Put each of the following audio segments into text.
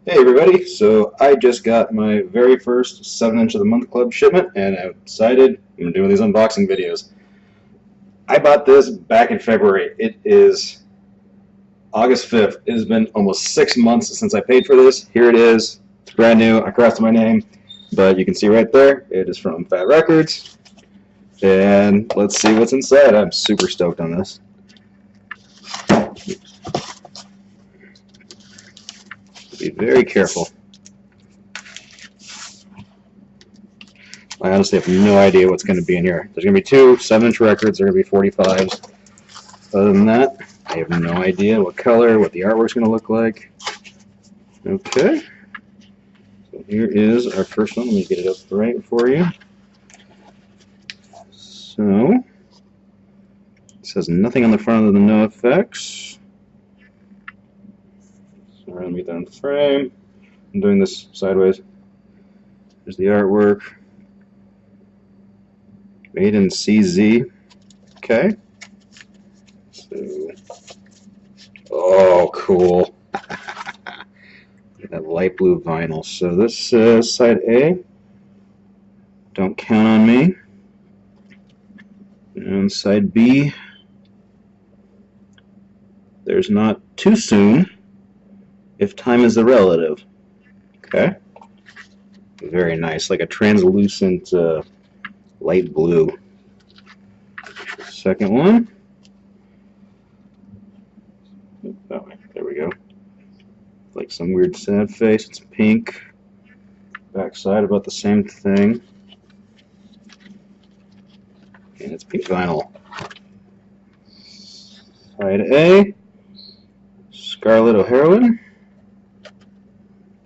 Hey everybody, so I just got my very first 7-inch of the month club shipment and I decided I'm doing these unboxing videos. I bought this back in February. It is August 5th. It has been almost 6 months since I paid for this. Here it is. It's brand new. I crossed my name, but you can see right there, it is from Fat Records. And let's see what's inside. I'm super stoked on this. Be very careful. I honestly have no idea what's going to be in here. There's going to be two 7-inch records. They're going to be 45s. Other than that, I have no idea what color, what the artwork's going to look like. Okay. So here is our first one. Let me get it up right for you. So, it says nothing on the front of the NOFX. So we're going to get that in the frame. I'm doing this sideways. There's the artwork. Made in CZ. Okay. So, oh, cool. That light blue vinyl. So this is side A. Don't count on me. And side B. There's not too soon if time is a relative. Okay. Very nice. Like a translucent light blue. Second one. That way. There we go. Like some weird sad face. It's pink. Backside about the same thing. And it's pink vinyl. Side A. Scarlet O'Heroin.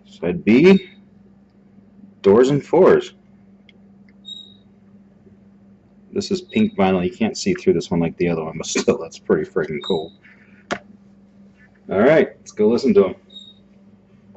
Side B. Doors and Fours. This is pink vinyl. You can't see through this one like the other one, but still, that's pretty freaking cool. All right, let's go listen to them.